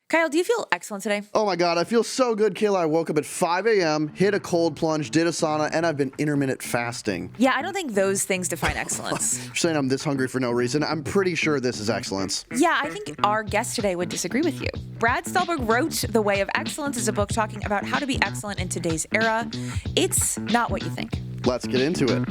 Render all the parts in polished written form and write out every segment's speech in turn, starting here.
Kyle, do you feel excellent today? Oh my God, I feel so good, Kaila. I woke up at 5 a.m., hit a cold plunge, did a sauna, and I've been intermittent fasting. Yeah, I don't think those things define excellence. You're saying I'm this hungry for no reason? I'm pretty sure this is excellence. Yeah, I think our guest today would disagree with you. Brad Stulberg wrote The Way of Excellence is a book talking about how to be excellent in today's era. It's not what you think. Let's get into it.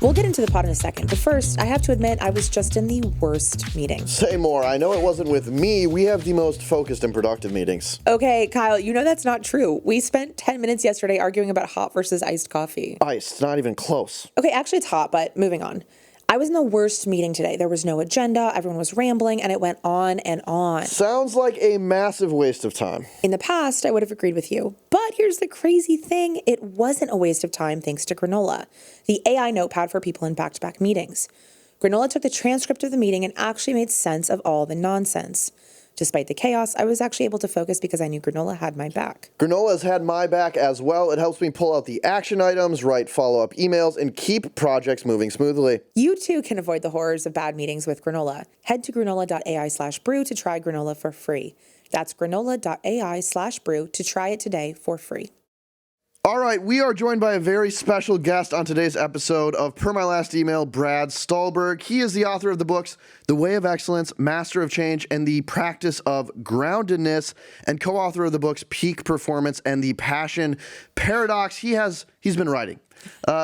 We'll get into the pod in a second, but first, I have to admit I was just in the worst meeting. Say more. I know it wasn't with me. We have the most focused and productive meetings. Okay, Kyle, you know that's not true. We spent 10 minutes yesterday arguing about hot versus iced coffee. Iced, not even close. Okay, actually it's hot, but moving on. I was in the worst meeting today. There was no agenda, everyone was rambling, and it went on and on. Sounds like a massive waste of time. In the past, I would have agreed with you. But here's the crazy thing. It wasn't a waste of time thanks to Granola, the AI notepad for people in back-to-back meetings. Granola took the transcript of the meeting and actually made sense of all the nonsense. Despite the chaos, I was actually able to focus because I knew Granola had my back. Granola's had my back as well. It helps me pull out the action items, write follow-up emails, and keep projects moving smoothly. You too can avoid the horrors of bad meetings with Granola. Head to granola.ai/brew to try Granola for free. That's granola.ai/brew to try it today for free. All right, we are joined by a very special guest on today's episode of Per My Last Email, Brad Stulberg. He is the author of the books The Way of Excellence, Master of Change, and the Practice of Groundedness, and co-author of the books Peak Performance and The Passion Paradox. He's been writing.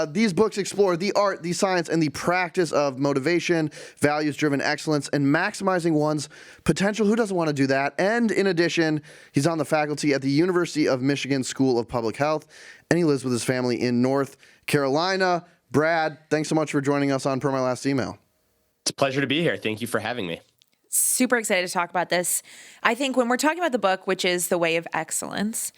These books explore the art, the science, and the practice of motivation, values-driven excellence, and maximizing one's potential. Who doesn't want to do that? And in addition, he's on the faculty at the University of Michigan School of Public Health, and he lives with his family in North Carolina. Brad, thanks so much for joining us on Per My Last Email. It's a pleasure to be here. Thank you for having me. Super excited to talk about this. I think when we're talking about the book, which is The Way of Excellence,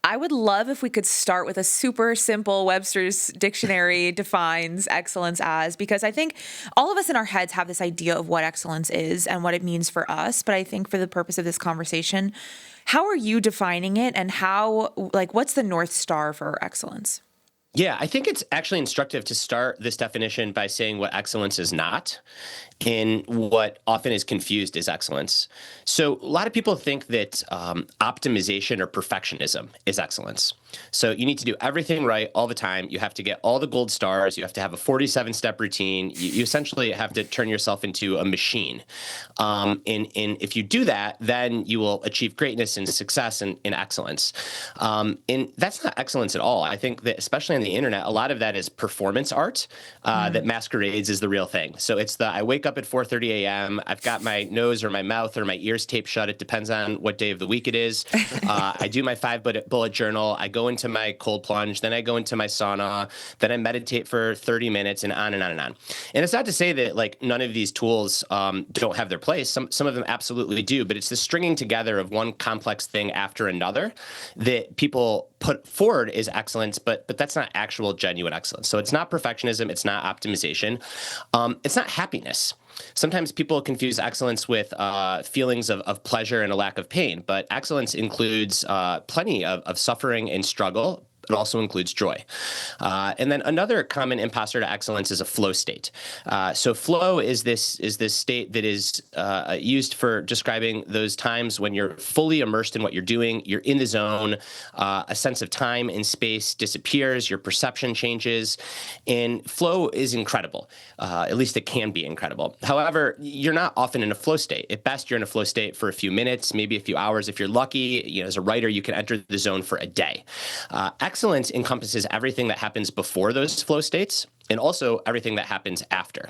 I would love if we could start with a super simple Webster's dictionary defines excellence as, because I think all of us in our heads have this idea of what excellence is and what it means for us. But I think for the purpose of this conversation, how are you defining it, and what's the North Star for excellence? Yeah, I think it's actually instructive to start this definition by saying what excellence is not, in what often is confused as excellence. So a lot of people think that optimization or perfectionism is excellence. So you need to do everything right all the time. You have to get all the gold stars. You have to have a 47-step routine. You essentially have to turn yourself into a machine. And if you do that, then you will achieve greatness and success and excellence. And that's not excellence at all. I think that especially on the internet, a lot of that is performance art that masquerades as the real thing. So it's I wake up at 4:30 a.m. I've got my nose or my mouth or my ears taped shut. It depends on what day of the week it is. I do my 5-bullet journal. I go into my cold plunge. Then I go into my sauna. Then I meditate for 30 minutes and on and on and on. And it's not to say that none of these tools don't have their place. Some of them absolutely do. But it's the stringing together of one complex thing after another that people put forward as excellence, but that's not actual genuine excellence. So it's not perfectionism. It's not optimization. It's not happiness. Sometimes people confuse excellence with feelings of pleasure and a lack of pain, but excellence includes plenty of suffering and struggle. It also includes joy. And then another common imposter to excellence is a flow state. So flow is this state that is used for describing those times when you're fully immersed in what you're doing. You're in the zone. A sense of time and space disappears. Your perception changes. And flow is incredible. At least it can be incredible. However, you're not often in a flow state. At best, you're in a flow state for a few minutes, maybe a few hours. If you're lucky, as a writer, you can enter the zone for a day. Excellence encompasses everything that happens before those flow states and also everything that happens after.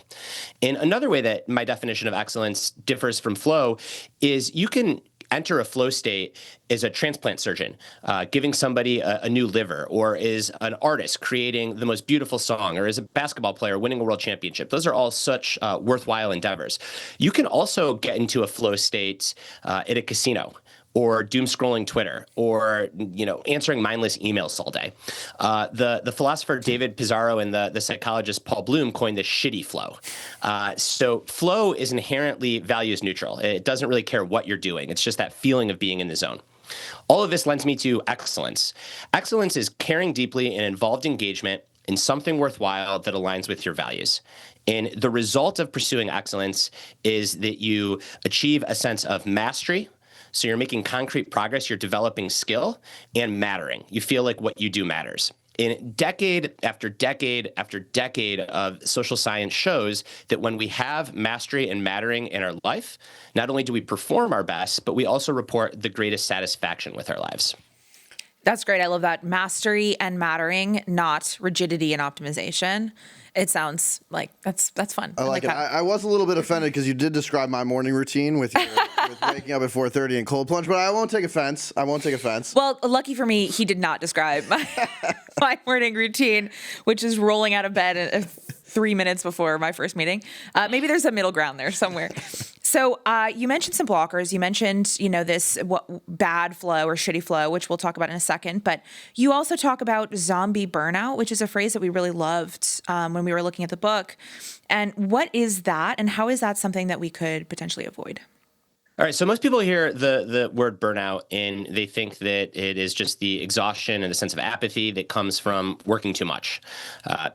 And another way that my definition of excellence differs from flow is you can enter a flow state as a transplant surgeon, giving somebody a new liver, or as an artist creating the most beautiful song, or as a basketball player winning a world championship. Those are all such worthwhile endeavors. You can also get into a flow state at a casino, or doom scrolling Twitter, or answering mindless emails all day. The philosopher David Pizarro and the psychologist Paul Bloom coined the shitty flow. So flow is inherently values neutral. It doesn't really care what you're doing. It's just that feeling of being in the zone. All of this lends me to excellence. Excellence is caring deeply and involved engagement in something worthwhile that aligns with your values. And the result of pursuing excellence is that you achieve a sense of mastery. So you're making concrete progress, you're developing skill, and mattering. You feel like what you do matters. In decade after decade after decade of social science shows that when we have mastery and mattering in our life, not only do we perform our best, but we also report the greatest satisfaction with our lives. That's great. I love that. Mastery and mattering, not rigidity and optimization. It sounds like that's fun. I like it. that. I was a little bit offended because you did describe my morning routine with waking up at 4:30 and cold plunge, but I won't take offense. Well, lucky for me, he did not describe my morning routine, which is rolling out of bed 3 minutes before my first meeting. Maybe there's a middle ground there somewhere. So you mentioned some blockers. You mentioned, this bad flow or shitty flow, which we'll talk about in a second. But you also talk about zombie burnout, which is a phrase that we really loved when we were looking at the book. And what is that? And how is that something that we could potentially avoid? All right, so most people hear the word burnout and they think that it is just the exhaustion and the sense of apathy that comes from working too much.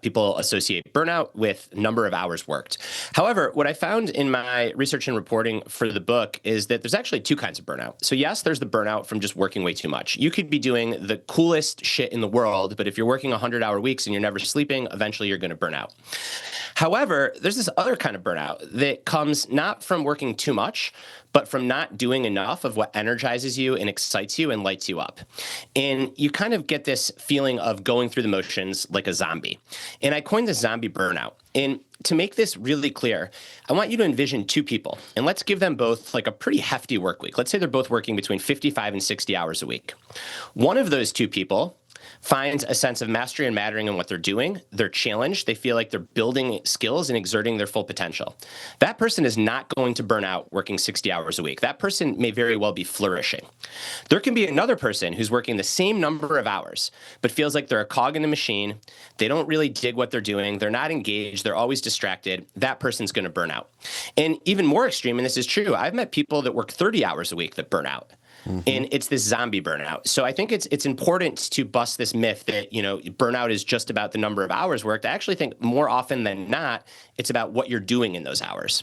People associate burnout with number of hours worked. However, what I found in my research and reporting for the book is that there's actually two kinds of burnout. So yes, there's the burnout from just working way too much. You could be doing the coolest shit in the world, but if you're working 100-hour weeks and you're never sleeping, eventually you're going to burn out. However, there's this other kind of burnout that comes not from working too much, but from not doing enough of what energizes you and excites you and lights you up. And you kind of get this feeling of going through the motions like a zombie. And I coined the zombie burnout. And to make this really clear, I want you to envision two people, and let's give them both like a pretty hefty work week. Let's say they're both working between 55 and 60 hours a week. One of those two people finds a sense of mastery and mattering in what they're doing. They're challenged. They feel like they're building skills and exerting their full potential. That person is not going to burn out working 60 hours a week. That person may very well be flourishing. There can be another person who's working the same number of hours, but feels like they're a cog in the machine. They don't really dig what they're doing. They're not engaged. They're always distracted. That person's going to burn out. And even more extreme, and this is true, I've met people that work 30 hours a week that burn out. Mm-hmm. And it's this zombie burnout. So I think it's important to bust this myth that, burnout is just about the number of hours worked. I actually think more often than not, it's about what you're doing in those hours.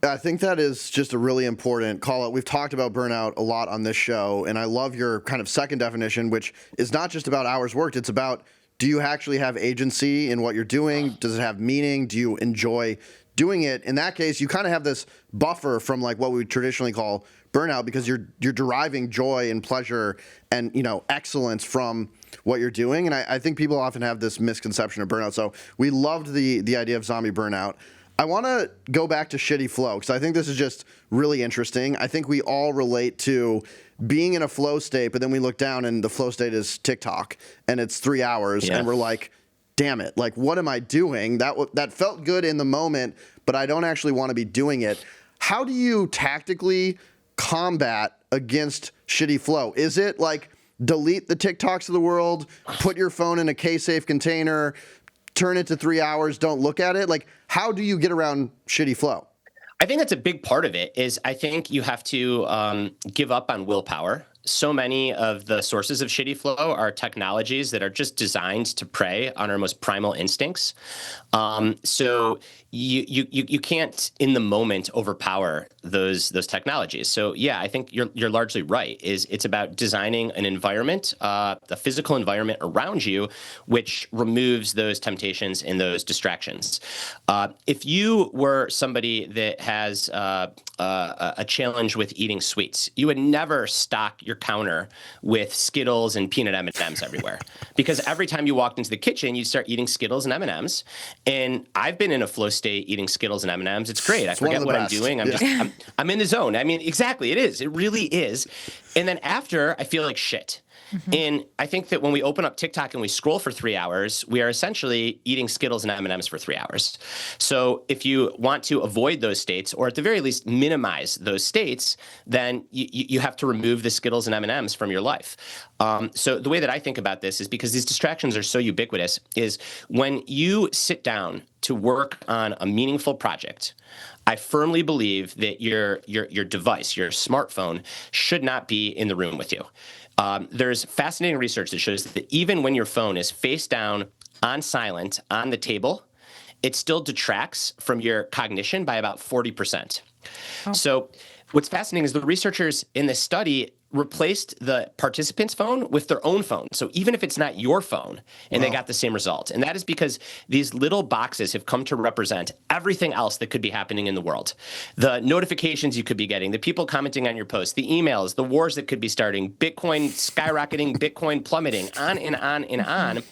I think that is just a really important call out. We've talked about burnout a lot on this show, and I love your kind of second definition, which is not just about hours worked. It's about, do you actually have agency in what you're doing? Does it have meaning? Do you enjoy doing it? In that case, you kind of have this buffer from like what we would traditionally call burnout, because you're deriving joy and pleasure and excellence from what you're doing. And I think people often have this misconception of burnout. So we loved the idea of zombie burnout. I want to go back to shitty flow because I think this is just really interesting. I think we all relate to being in a flow state, but then we look down and the flow state is TikTok and it's 3 hours and we're like, damn it, like what am I doing? That felt good in the moment, but I don't actually want to be doing it. How do you tactically combat against shitty flow? Is it like delete the TikToks of the world, put your phone in a K-safe container, turn it to 3 hours, don't look at it? Like, how do you get around shitty flow? I think that's a big part of it. Is I think you have to give up on willpower. So many of the sources of shitty flow are technologies that are just designed to prey on our most primal instincts. So you can't in the moment overpower those technologies. So yeah, I think you're largely right. It's about designing an environment, a physical environment around you, which removes those temptations and those distractions. If you were somebody that has a challenge with eating sweets, you would never stock your counter with Skittles and peanut M&Ms everywhere, because every time you walked into the kitchen, you'd start eating Skittles and M&Ms. And I've been in a flow state eating Skittles and M&Ms. It's great. I forget what I'm doing. I'm in the zone. I mean, exactly. It is. It really is. And then after, I feel like shit. Mm-hmm. And I think that when we open up TikTok and we scroll for 3 hours, we are essentially eating Skittles and M&Ms for 3 hours. So if you want to avoid those states, or at the very least minimize those states, then you have to remove the Skittles and M&Ms from your life. So the way that I think about this is, because these distractions are so ubiquitous, is when you sit down to work on a meaningful project, I firmly believe that your device, your smartphone, should not be in the room with you. There's fascinating research that shows that even when your phone is face down on silent on the table, it still detracts from your cognition by about 40%. So what's fascinating is the researchers in this study replaced the participant's phone with their own phone. So even if it's not your phone, and they got the same result. And that is because these little boxes have come to represent everything else that could be happening in the world. The notifications you could be getting, the people commenting on your posts, the emails, the wars that could be starting, Bitcoin skyrocketing, Bitcoin plummeting, on and on and on.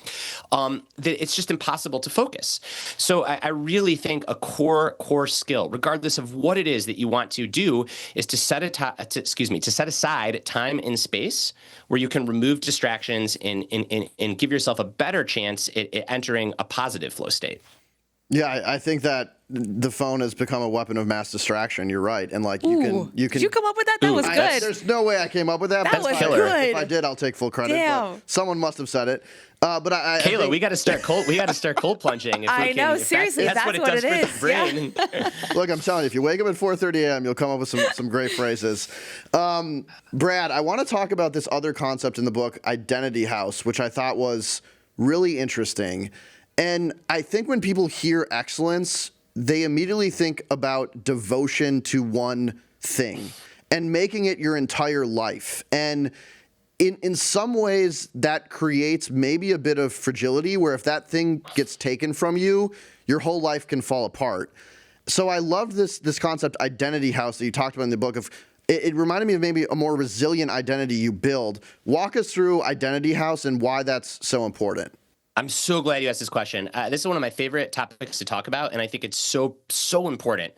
That it's just impossible to focus. So I really think a core skill, regardless of what it is that you want to do, is to set aside time and space where you can remove distractions and give yourself a better chance at entering a positive flow state. Yeah, I think that the phone has become a weapon of mass distraction. You're right, and like you can. Did you come up with that? That was good. There's no way I came up with that. That but was killer. good. If I did, I'll take full credit. Damn. But someone must have said it. But Kayla, we got to start cold. We got to start cold plunging. If I we can, know, if seriously, that's what it that's does what it for the brain. is. Look, I'm telling you, if you wake up at 4:30 a.m., you'll come up with some great phrases. Brad, I want to talk about this other concept in the book, identity house, which I thought was really interesting. And I think when people hear excellence, they immediately think about devotion to one thing and making it your entire life. And in some ways, that creates maybe a bit of fragility where if that thing gets taken from you, your whole life can fall apart. So I loved this concept, identity house, that you talked about in the book. It reminded me of maybe a more resilient identity you build. Walk us through identity house and why that's so important. I'm so glad you asked this question. This is one of my favorite topics to talk about, and I think it's so important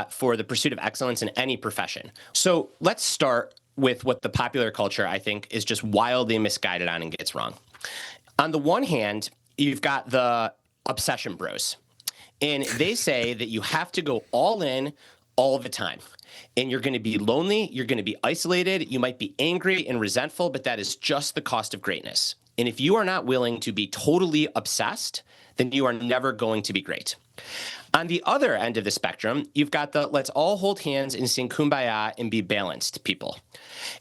for the pursuit of excellence in any profession. So let's start with what the popular culture, I think, is just wildly misguided on and gets wrong. On the one hand, you've got the obsession bros, and they say that you have to go all in all the time. And you're going to be lonely, you're going to be isolated, you might be angry and resentful, but that is just the cost of greatness. And if you are not willing to be totally obsessed, then you are never going to be great. On the other end of the spectrum, you've got the let's all hold hands and sing Kumbaya and be balanced people.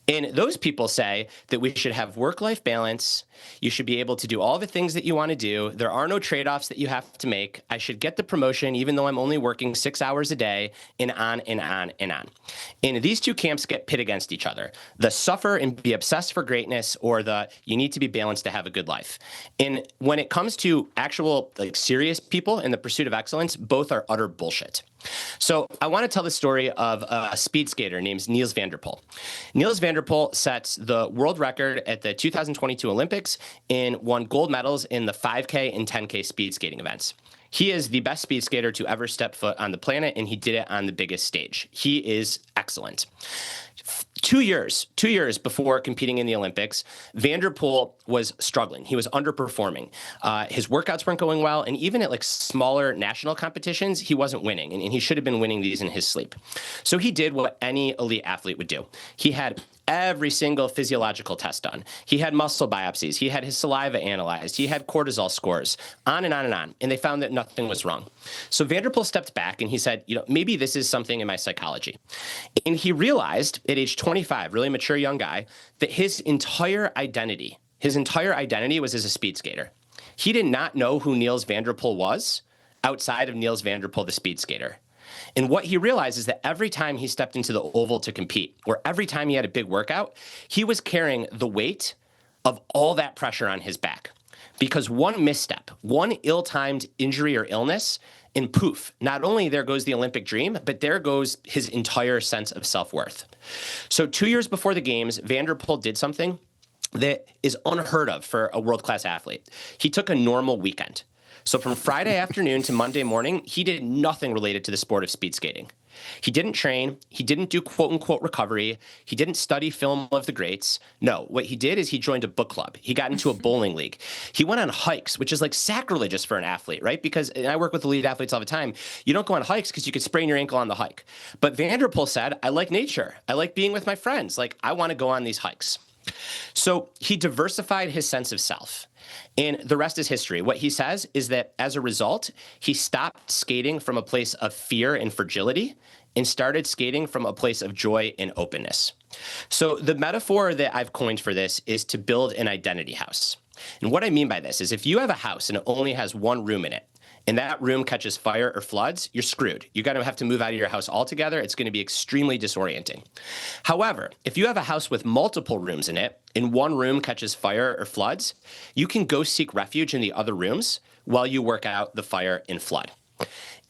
And those people say that we should have work-life balance. You should be able to do all the things that you want to do. There are no trade-offs that you have to make. I should get the promotion even though I'm only working 6 hours a day, and on and on and on. And these two camps get pit against each other. The suffer and be obsessed for greatness, or the you need to be balanced to have a good life. And when it comes to actual serious people in the pursuit of excellence, both are utter bullshit. So I want to tell the story of a speed skater named Niels van der Poel. Niels van der Poel sets the world record at the 2022 Olympics and won gold medals in the 5K and 10K speed skating events. He is the best speed skater to ever step foot on the planet, and he did it on the biggest stage. He is excellent. 2 years before competing in the Olympics, Van der Poel was struggling. He was underperforming. His workouts weren't going well, and even at smaller national competitions, he wasn't winning, and he should have been winning these in his sleep. So he did what any elite athlete would do. He had every single physiological test done. He had muscle biopsies. He had his saliva analyzed. He had cortisol scores, on and on and on. And they found that nothing was wrong. So Van der Poel stepped back and he said, maybe this is something in my psychology. And he realized at age 25, really mature young guy, that his entire identity was as a speed skater. He did not know who Niels van der Poel was outside of Niels van der Poel, the speed skater. And what he realized is that every time he stepped into the oval to compete, or every time he had a big workout, he was carrying the weight of all that pressure on his back. Because one misstep, one ill-timed injury or illness, and poof, not only there goes the Olympic dream, but there goes his entire sense of self-worth. So 2 years before the games, Van der Poel did something that is unheard of for a world-class athlete. He took a normal weekend. So from Friday afternoon to Monday morning, he did nothing related to the sport of speed skating. He didn't train. He didn't do quote-unquote recovery. He didn't study film of the greats. No, what he did is he joined a book club. He got into a bowling league. He went on hikes, which is sacrilegious for an athlete, right? Because and I work with elite athletes all the time. You don't go on hikes because you could sprain your ankle on the hike. But Van der Poel said, I like nature. I like being with my friends. I want to go on these hikes. So he diversified his sense of self. And the rest is history. What he says is that as a result, he stopped skating from a place of fear and fragility and started skating from a place of joy and openness. So the metaphor that I've coined for this is to build an identity house. And what I mean by this is if you have a house and it only has one room in it, and that room catches fire or floods, you're screwed. You're going to have to move out of your house altogether. It's going to be extremely disorienting. However, if you have a house with multiple rooms in it, and one room catches fire or floods, you can go seek refuge in the other rooms while you work out the fire and flood.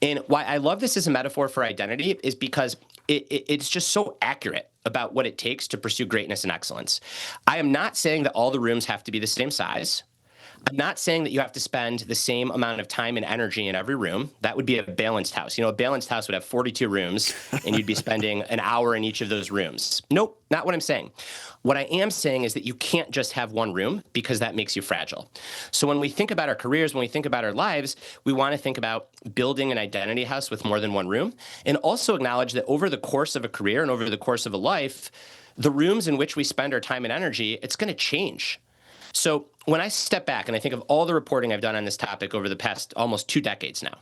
And why I love this as a metaphor for identity is because it's just so accurate about what it takes to pursue greatness and excellence. I am not saying that all the rooms have to be the same size. I'm not saying that you have to spend the same amount of time and energy in every room. That would be a balanced house. A balanced house would have 42 rooms, and you'd be spending an hour in each of those rooms. Nope, not what I'm saying. What I am saying is that you can't just have one room because that makes you fragile. So when we think about our careers, when we think about our lives, we want to think about building an identity house with more than one room, and also acknowledge that over the course of a career and over the course of a life, the rooms in which we spend our time and energy, it's going to change. So when I step back and I think of all the reporting I've done on this topic over the past almost 2 decades now,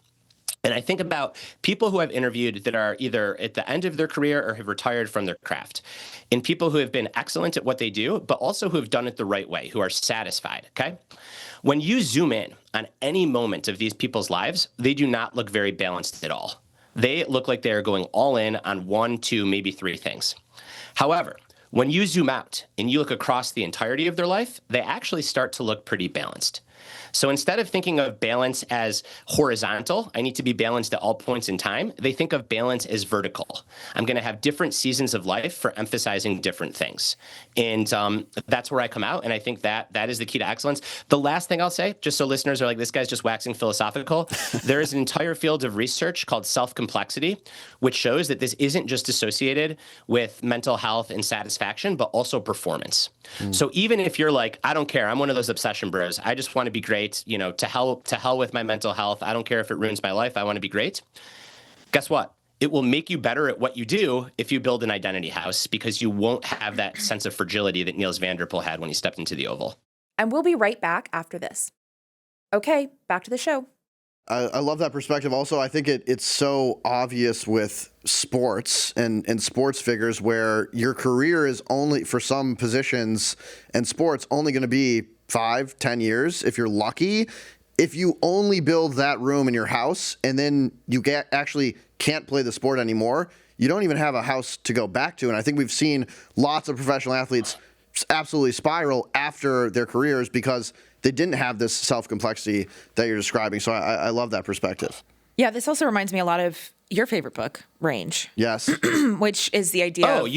and I think about people who I've interviewed that are either at the end of their career or have retired from their craft, and people who have been excellent at what they do, but also who have done it the right way, who are satisfied, okay? When you zoom in on any moment of these people's lives, they do not look very balanced at all. They look like they are going all in on 1, 2, maybe 3 things. However, when you zoom out and you look across the entirety of their life, they actually start to look pretty balanced. So instead of thinking of balance as horizontal, I need to be balanced at all points in time, they think of balance as vertical. I'm going to have different seasons of life for emphasizing different things. And that's where I come out, and I think that is the key to excellence. The last thing I'll say, just so listeners are like, this guy's just waxing philosophical, there is an entire field of research called self-complexity, which shows that this isn't just associated with mental health and satisfaction, but also performance. So even if you're like, I don't care, I'm one of those obsession bros, I just want to be great, to hell with my mental health, I don't care if it ruins my life, I want to be great. Guess what? It will make you better at what you do if you build an identity house, because you won't have that sense of fragility that Niels van der Poel had when he stepped into the Oval. And we'll be right back after this. Okay, back to the show. I love that perspective. Also, I think it's so obvious with sports and sports figures where your career is only, for some positions and sports, only going to be 5, 10 years if you're lucky. If you only build that room in your house and then you actually can't play the sport anymore, you don't even have a house to go back to. And I think we've seen lots of professional athletes absolutely spiral after their careers because they didn't have this self-complexity that you're describing. So I love that perspective. Yeah, this also reminds me a lot of your favorite book, Range. Yes. Which is the idea of...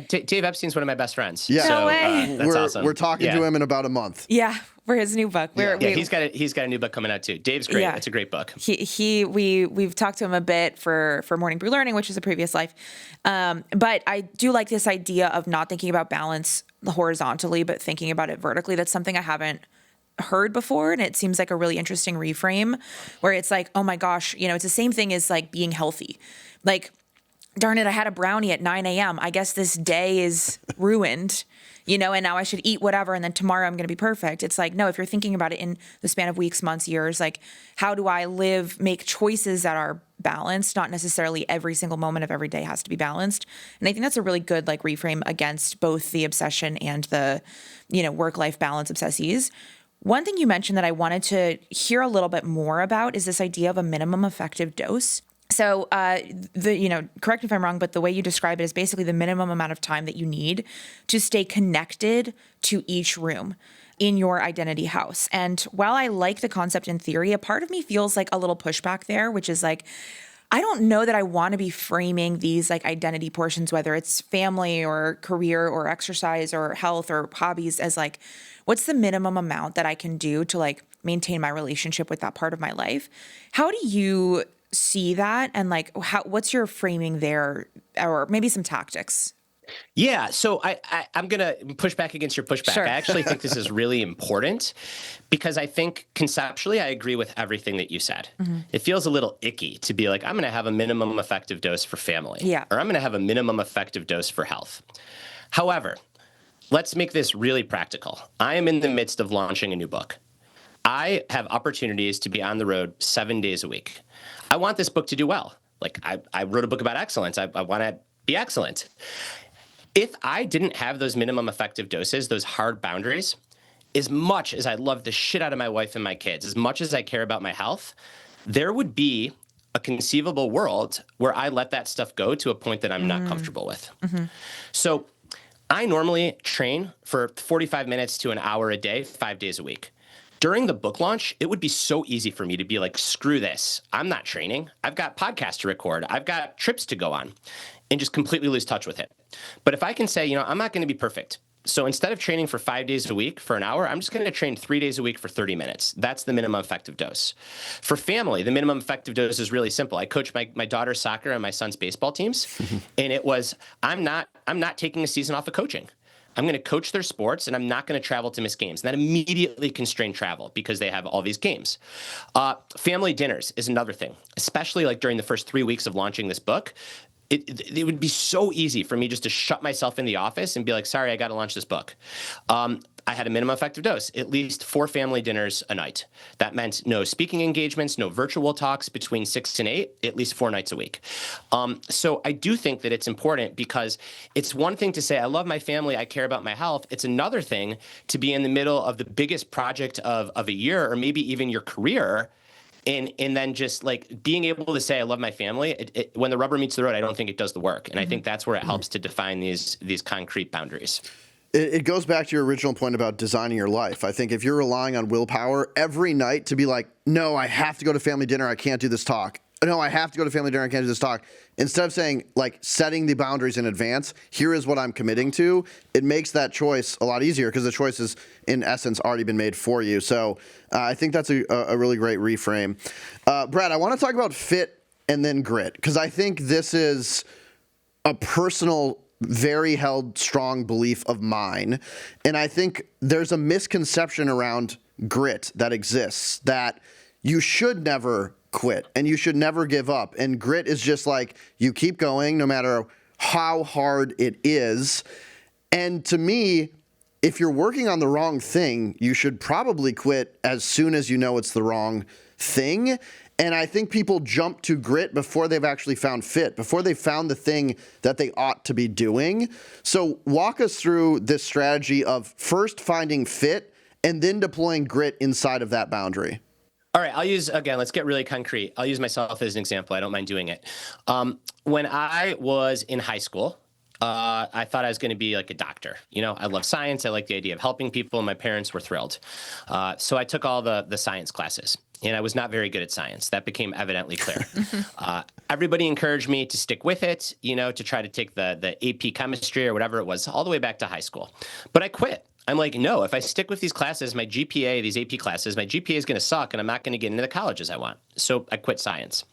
Dave Epstein's one of my best friends. Yeah. No way. That's awesome. We're talking to him in about a month. Yeah, for his new book. He's got a new book coming out too. Dave's great. Yeah. It's a great book. We've talked to him a bit for Morning Brew Learning, which is a previous life. But I do like this idea of not thinking about balance horizontally, but thinking about it vertically. That's something I haven't heard before, and it seems like a really interesting reframe where it's like, oh my gosh, it's the same thing as like being healthy. Like, darn it, I had a brownie at 9 a.m. I guess this day is ruined, and now I should eat whatever, and then tomorrow I'm going to be perfect. It's like, no, if you're thinking about it in the span of weeks, months, years, like, how do I make choices that are balanced? Not necessarily every single moment of every day has to be balanced. And I think that's a really good like reframe against both the obsession and the, work-life balance obsesses. One thing you mentioned that I wanted to hear a little bit more about is this idea of a minimum effective dose. So, correct me if I'm wrong, but the way you describe it is basically the minimum amount of time that you need to stay connected to each room in your identity house. And while I like the concept in theory, a part of me feels like a little pushback there, which is like, I don't know that I want to be framing these like identity portions, whether it's family or career or exercise or health or hobbies, as like, what's the minimum amount that I can do to like maintain my relationship with that part of my life? How do you see that? And like, what's your framing there, or maybe some tactics? Yeah, so I'm going to push back against your pushback. Sure. I actually think this is really important because I think conceptually I agree with everything that you said. Mm-hmm. It feels a little icky to be like, I'm going to have a minimum effective dose for family. Yeah. Or I'm going to have a minimum effective dose for health. However, let's make this really practical. I am in the midst of launching a new book. I have opportunities to be on the road 7 days a week. I want this book to do well. Like I wrote a book about excellence. I want to be excellent. If I didn't have those minimum effective doses, those hard boundaries, as much as I love the shit out of my wife and my kids, as much as I care about my health, there would be a conceivable world where I let that stuff go to a point that I'm not comfortable with. So I normally train for 45 minutes to an hour a day, 5 days a week. During the book launch, it would be so easy for me to be like, screw this. I'm not training. I've got podcasts to record. I've got trips to go on, and just completely lose touch with it. But if I can say, I'm not going to be perfect. So instead of training for 5 days a week for an hour, I'm just going to train 3 days a week for 30 minutes. That's the minimum effective dose. For family, the minimum effective dose is really simple. I coach my daughter's soccer and my son's baseball teams. And it was, I'm not taking a season off of coaching. I'm going to coach their sports, and I'm not going to travel to miss games. And that immediately constrained travel because they have all these games. Family dinners is another thing, especially like during the first 3 weeks of launching this book. It would be so easy for me just to shut myself in the office and be like, sorry, I got to launch this book. I had a minimum effective dose, at least 4 family dinners a night. That meant no speaking engagements, no virtual talks between 6 and 8, at least 4 nights a week. So I do think that it's important, because it's one thing to say, I love my family, I care about my health. It's another thing to be in the middle of the biggest project of a year, or maybe even your career, and then just like being able to say, I love my family. When the rubber meets the road, I don't think it does the work. And I think that's where it helps to define these concrete boundaries. It goes back to your original point about designing your life. I think if you're relying on willpower every night to be like, no, I have to go to family dinner, I can't do this talk. No, I have to go to family dinner, I can't do this talk. Instead of saying, like, setting the boundaries in advance, here is what I'm committing to, it makes that choice a lot easier, because the choice is, in essence, already been made for you. So I think that's a really great reframe. Brad, I want to talk about fit and then grit, because I think this is a personal, very held strong belief of mine. And I think there's a misconception around grit that exists, that you should never quit and you should never give up. And grit is just like, you keep going no matter how hard it is. And to me, if you're working on the wrong thing, you should probably quit as soon as you know it's the wrong thing. And I think people jump to grit before they've actually found fit, before they've found the thing that they ought to be doing. So walk us through this strategy of first finding fit and then deploying grit inside of that boundary. All right, let's get really concrete. I'll use myself as an example. I don't mind doing it. When I was in high school, I thought I was going to be like a doctor. I love science. I like the idea of helping people. My parents were thrilled. So I took all the science classes, and I was not very good at science. That became evidently clear. Everybody encouraged me to stick with it, to try to take the AP chemistry or whatever it was, all the way back to high school. But I quit. I'm like, no, if I stick with these classes, my GPA, these AP classes, my GPA is going to suck, and I'm not going to get into the colleges I want. So I quit science.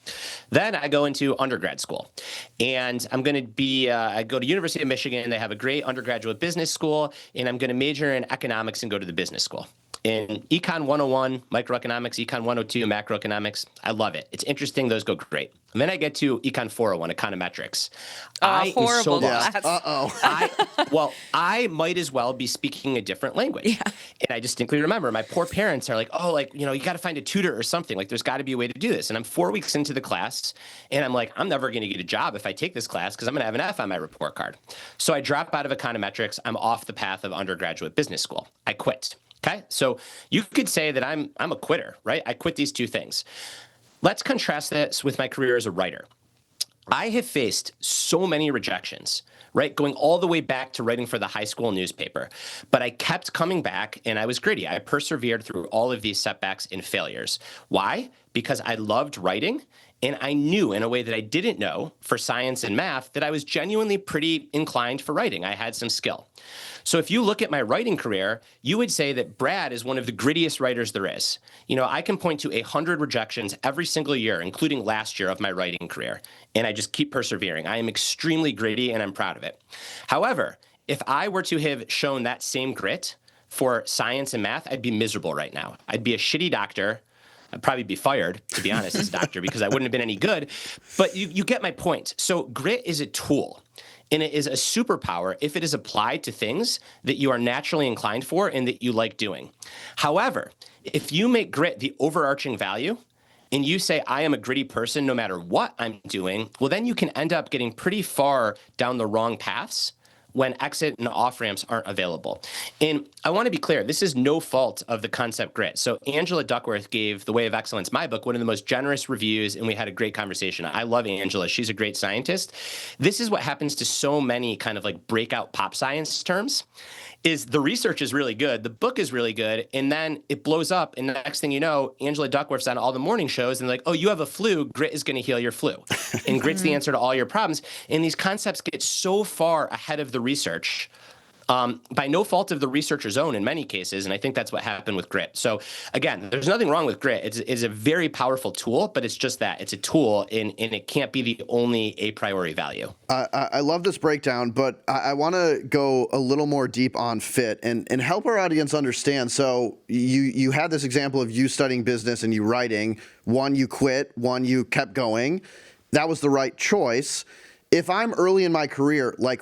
Then I go into undergrad school, and I'm going to I go to University of Michigan. They have a great undergraduate business school, and I'm going to major in economics and go to the business school. In Econ 101, microeconomics, Econ 102, macroeconomics, I love it. It's interesting. Those go great. And then I get to Econ 401, econometrics. I am so lost. I might as well be speaking a different language. Yeah. And I distinctly remember my poor parents are like, you got to find a tutor or something. Like, there's got to be a way to do this. And I'm 4 weeks into the class, and I'm like, I'm never going to get a job if I take this class, because I'm going to have an F on my report card. So I drop out of econometrics. I'm off the path of undergraduate business school. I quit. Okay, so you could say that I'm a quitter, right? I quit these two things. Let's contrast this with my career as a writer. I have faced so many rejections, right? Going all the way back to writing for the high school newspaper. But I kept coming back, and I was gritty. I persevered through all of these setbacks and failures. Why? Because I loved writing, and I knew in a way that I didn't know for science and math that I was genuinely pretty inclined for writing. I had some skill. So if you look at my writing career, you would say that Brad is one of the grittiest writers there is. I can point to 100 rejections every single year, including last year of my writing career, and I just keep persevering. I am extremely gritty, and I'm proud of it. However, if I were to have shown that same grit for science and math, I'd be miserable right now. I'd be a shitty doctor. I'd probably be fired, to be honest, as a doctor, because I wouldn't have been any good. But you get my point. So grit is a tool. And it is a superpower if it is applied to things that you are naturally inclined for and that you like doing. However, if you make grit the overarching value and you say, I am a gritty person no matter what I'm doing, well, then you can end up getting pretty far down the wrong paths when exit and off ramps aren't available. And I want to be clear, this is no fault of the concept grit. So Angela Duckworth gave The Way of Excellence, my book, one of the most generous reviews, and we had a great conversation. I love Angela. She's a great scientist. This is what happens to so many kind of like breakout pop science terms. Is the research is really good, the book is really good, and then it blows up, and the next thing you know, Angela Duckworth's on all the morning shows, and like, oh, you have a flu, grit is going to heal your flu. And grit's the answer to all your problems. And these concepts get so far ahead of the research by no fault of the researcher's own in many cases, and I think that's what happened with grit. So again, there's nothing wrong with grit. It's a very powerful tool, but it's just that. It's a tool, and it can't be the only a priori value. I love this breakdown, but I want to go a little more deep on fit and help our audience understand. So you had this example of you studying business and you writing. One, you quit. One, you kept going. That was the right choice. If I'm early in my career, like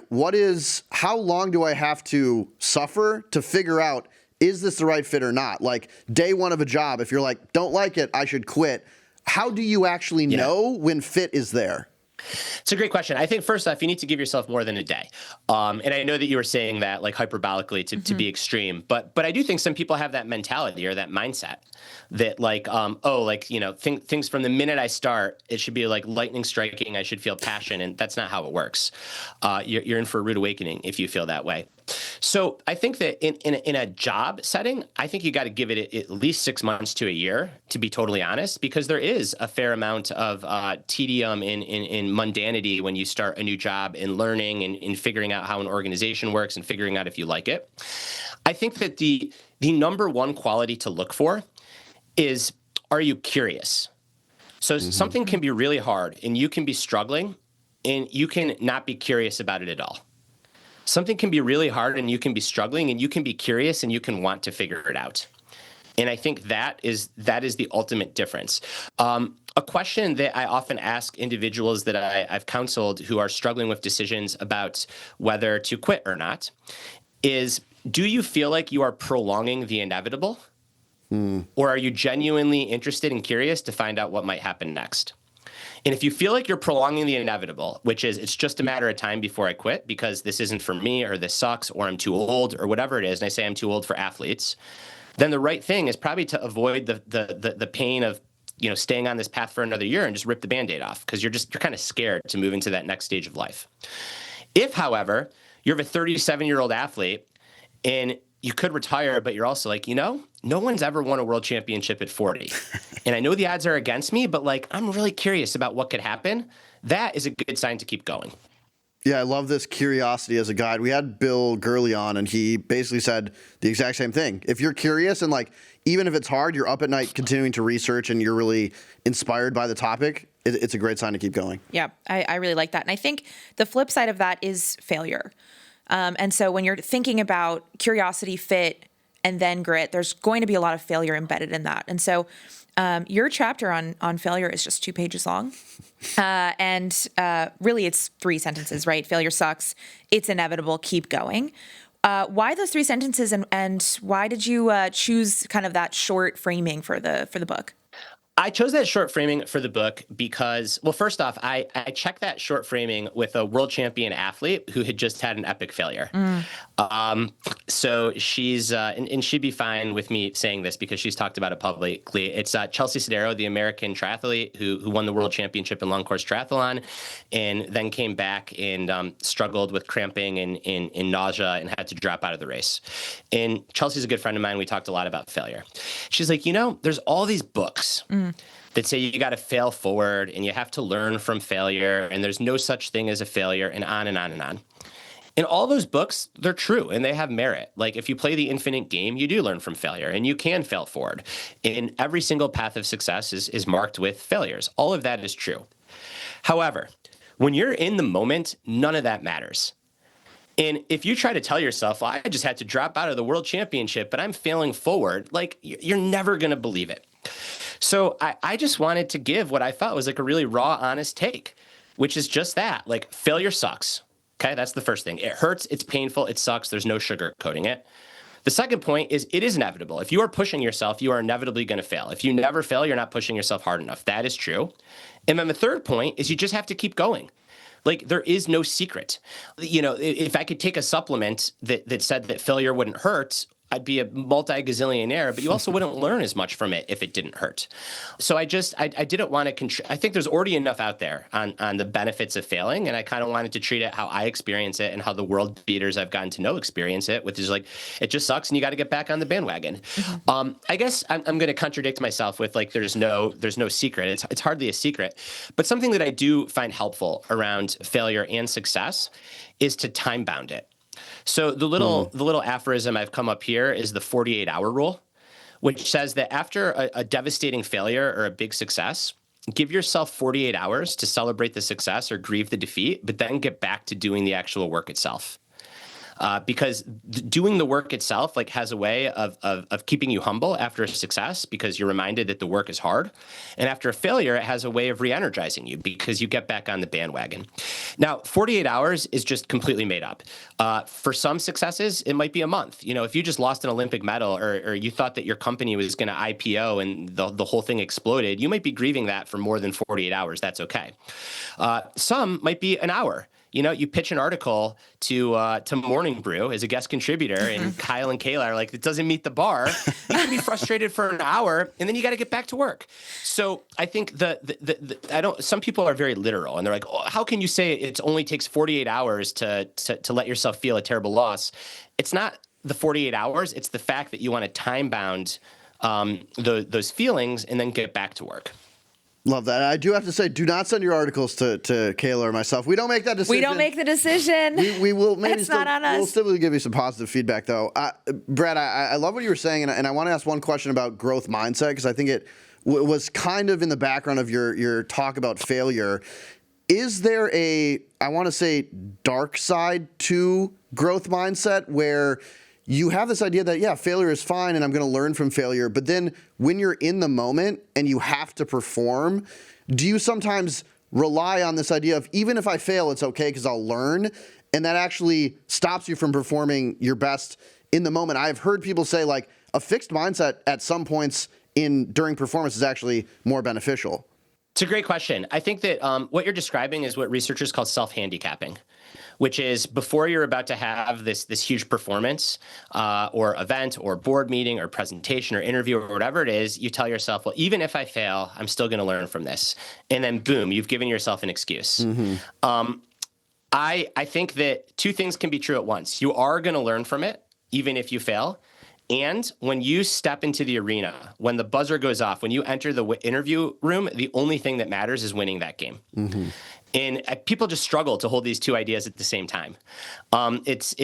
how long do I have to suffer to figure out, is this the right fit or not? Like day one of a job, if you're like, don't like it, I should quit. How do you actually know when fit is there? It's a great question. I think first off, you need to give yourself more than a day. And I know that you were saying that like hyperbolically to be extreme, but I do think some people have that mentality or that mindset that like, things from the minute I start, it should be like lightning striking. I should feel passion. And that's not how it works. You're in for a rude awakening if you feel that way. So I think that in a job setting, I think you got to give it at least 6 months to a year, to be totally honest, because there is a fair amount of tedium in mundanity when you start a new job and learning and figuring out how an organization works and figuring out if you like it. I think that the number one quality to look for is, are you curious? So something can be really hard and you can be struggling and you can not be curious about it at all. Something can be really hard and you can be struggling and you can be curious and you can want to figure it out. And I think that is the ultimate difference. A question that I often ask individuals that I've counseled who are struggling with decisions about whether to quit or not is, do you feel like you are prolonging the inevitable? Or are you genuinely interested and curious to find out what might happen next? And if you feel like you're prolonging the inevitable, which is it's just a matter of time before I quit because this isn't for me or this sucks or I'm too old or whatever it is, and I say I'm too old for athletes, then the right thing is probably to avoid the pain of staying on this path for another year and just rip the Band-Aid off because you're kind of scared to move into that next stage of life. If, however, you're a 37-year-old athlete and you could retire, but you're also like, no one's ever won a world championship at 40. And I know the odds are against me, but like, I'm really curious about what could happen. That is a good sign to keep going. Yeah, I love this curiosity as a guide. We had Bill Gurley on, and he basically said the exact same thing. If you're curious and like, even if it's hard, you're up at night continuing to research and you're really inspired by the topic, it's a great sign to keep going. Yeah, I really like that. And I think the flip side of that is failure. And so when you're thinking about curiosity, fit, and then grit, there's going to be a lot of failure embedded in that. And so your chapter on failure is just 2 pages long. And really it's 3 sentences, right? Failure sucks. It's inevitable. Keep going. Why those 3 sentences and why did you choose kind of that short framing for the book? I chose that short framing for the book because, well, first off, I checked that short framing with a world champion athlete who had just had an epic failure. So she's, and she'd be fine with me saying this because she's talked about it publicly. It's Chelsea Sodero, the American triathlete who won the world championship in long course triathlon and then came back and struggled with cramping and nausea and had to drop out of the race. And Chelsea's a good friend of mine. We talked a lot about failure. She's like, there's all these books that say you got to fail forward and you have to learn from failure and there's no such thing as a failure and on and on and on. And all those books, they're true and they have merit. Like if you play the infinite game, you do learn from failure and you can fail forward. And every single path of success is marked with failures. All of that is true. However, when you're in the moment, none of that matters. And if you try to tell yourself, well, I just had to drop out of the world championship, but I'm failing forward, like you're never going to believe it. So I just wanted to give what I thought was like a really raw, honest take, which is just that. Like failure sucks. Okay, that's the first thing. It hurts, it's painful, it sucks. There's no sugarcoating it. The second point is it is inevitable. If you are pushing yourself, you are inevitably going to fail. If you never fail, you're not pushing yourself hard enough. That is true. And then the third point is you just have to keep going. Like, there is no secret. You know, if I could take a supplement that said that failure wouldn't hurt, I'd be a multi-gazillionaire, but you also wouldn't learn as much from it if it didn't hurt. So I didn't want to I think there's already enough out there on the benefits of failing, and I kind of wanted to treat it how I experience it and how the world beaters I've gotten to know experience it, which is like, it just sucks and you got to get back on the bandwagon. I guess I'm going to contradict myself with like, there's no secret. It's hardly a secret, but something that I do find helpful around failure and success is to time bound it. So the little aphorism I've come up here is the 48-hour rule, which says that after a devastating failure or a big success, give yourself 48 hours to celebrate the success or grieve the defeat, but then get back to doing the actual work itself. Because doing the work itself like has a way of keeping you humble after a success because you're reminded that the work is hard. And after a failure, it has a way of re-energizing you because you get back on the bandwagon. Now, 48 hours is just completely made up. For some successes, it might be a month. You know, if you just lost an Olympic medal or you thought that your company was going to IPO and the whole thing exploded, you might be grieving that for more than 48 hours. That's okay. Some might be an hour. You know, you pitch an article to Morning Brew as a guest contributor, and Kyle and Kayla are like, it doesn't meet the bar. You can be frustrated for an hour, and then you got to get back to work. So I think some people are very literal, and they're like, oh, how can you say it only takes 48 hours to let yourself feel a terrible loss? It's not the 48 hours. It's the fact that you want to time bound those feelings and then get back to work. Love that. I do have to say, do not send your articles to Kaila or myself. We don't make that decision. We don't make the decision. We will maybe It's not on us. We'll still give you some positive feedback, though. Brad, I love what you were saying, and I want to ask one question about growth mindset, because I think it was kind of in the background of your talk about failure. Is there I want to say, dark side to growth mindset where you have this idea that, yeah, failure is fine and I'm going to learn from failure. But then when you're in the moment and you have to perform, do you sometimes rely on this idea of even if I fail, it's okay because I'll learn? And that actually stops you from performing your best in the moment. I've heard people say like a fixed mindset at some points during performance is actually more beneficial. It's a great question. I think that what you're describing is what researchers call self-handicapping, which is before you're about to have this huge performance or event or board meeting or presentation or interview or whatever it is, you tell yourself, well, even if I fail, I'm still going to learn from this. And then boom, you've given yourself an excuse. Mm-hmm. I think that two things can be true at once. You are going to learn from it, even if you fail. And when you step into the arena, when the buzzer goes off, when you enter the interview room, the only thing that matters is winning that game. Mm-hmm. And people just struggle to hold these two ideas at the same time. It's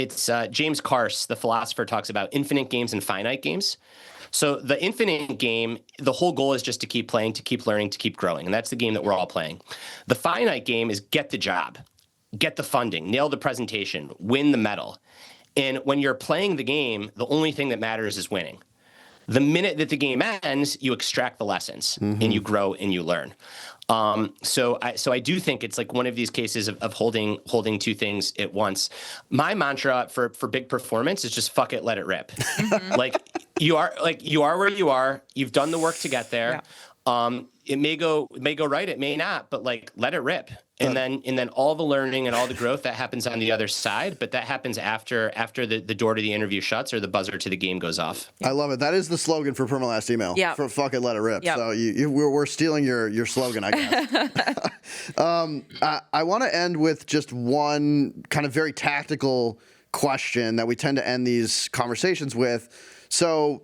James Carse, the philosopher, talks about infinite games and finite games. So the infinite game, the whole goal is just to keep playing, to keep learning, to keep growing. And that's the game that we're all playing. The finite game is get the job, get the funding, nail the presentation, win the medal. And when you're playing the game, the only thing that matters is winning. The minute that the game ends, you extract the lessons and you grow and you learn. So I do think it's like one of these cases of holding two things at once. My mantra for big performance is just fuck it, let it rip. Like you are where you are. You've done the work to get there. Yeah. It may go right, it may not, but like let it rip. And then all the learning and all the growth that happens on the other side, but that happens after the door to the interview shuts or the buzzer to the game goes off. I love it. That is the slogan for Permalast Email. Yeah. For fuck it, let it rip. Yep. So we're stealing your slogan, I guess. I want to end with just one kind of very tactical question that we tend to end these conversations with. So,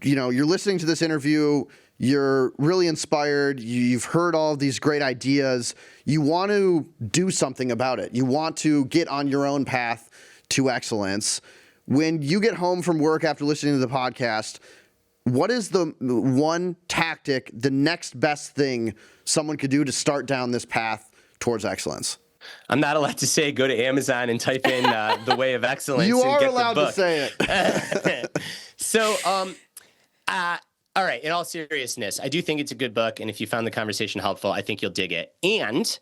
you're listening to this interview. You're really inspired. You've heard all of these great ideas. You want to do something about it. You want to get on your own path to excellence. When you get home from work after listening to the podcast, what is the one tactic, the next best thing someone could do to start down this path towards excellence? I'm not allowed to say go to Amazon and type in The Way of Excellence. You and are get allowed the book. to say it. So, all right, in all seriousness, I do think it's a good book, and if you found the conversation helpful, I think you'll dig it. And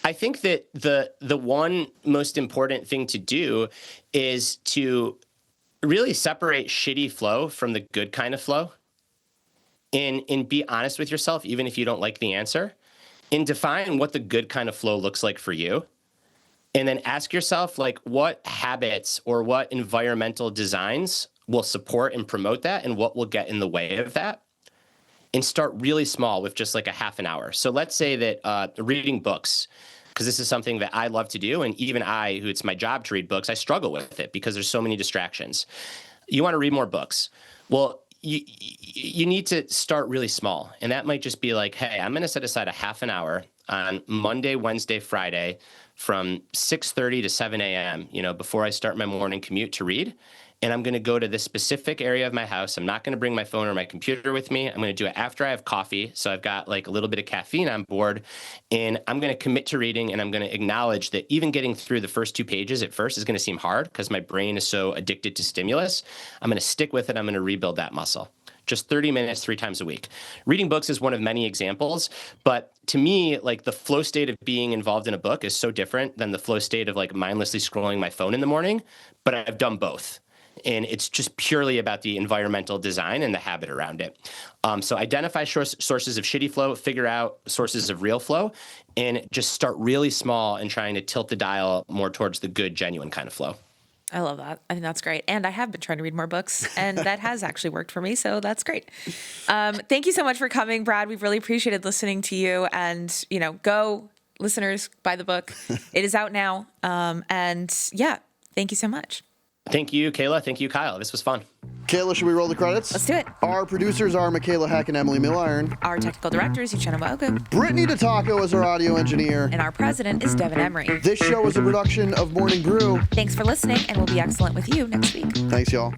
I think that the one most important thing to do is to really separate shitty flow from the good kind of flow, and be honest with yourself, even if you don't like the answer, and define what the good kind of flow looks like for you, And then ask yourself, like, what habits or what environmental designs will support and promote that, and what will get in the way of that. And start really small with just like a half an hour. So let's say that reading books, because this is something that I love to do, and even who it's my job to read books, I struggle with it because there's so many distractions. You want to read more books. Well, you need to start really small. And that might just be like, hey, I'm going to set aside a half an hour on Monday, Wednesday, Friday from 6:30 to 7 a.m., before I start my morning commute to read. And I'm going to go to this specific area of my house. I'm not going to bring my phone or my computer with me. I'm going to do it after I have coffee. So I've got like a little bit of caffeine on board, and I'm going to commit to reading, and I'm going to acknowledge that even getting through the first 2 pages at first is going to seem hard because my brain is so addicted to stimulus. I'm going to stick with it. I'm going to rebuild that muscle. Just 30 minutes, 3 times a week. Reading books is one of many examples, but to me, like the flow state of being involved in a book is so different than the flow state of like mindlessly scrolling my phone in the morning, but I've done both. And it's just purely about the environmental design and the habit around it. So identify sources of shitty flow, figure out sources of real flow, and just start really small and trying to tilt the dial more towards the good, genuine kind of flow. I love that. I think that's great. And I have been trying to read more books, and that has actually worked for me. So that's great. Thank you so much for coming, Brad. We've really appreciated listening to you. And, go, listeners, buy the book. It is out now. And yeah, thank you so much. Thank you, Kaila. Thank you, Kyle. This was fun. Kayla, should we roll the credits? Let's do it. Our producers are Michaela Heck and Emily Milliron. Our technical director is Uchenna Waoku. Brittany DeTaco is our audio engineer. And our president is Devin Emery. This show is a production of Morning Brew. Thanks for listening, and we'll be excellent with you next week. Thanks, y'all.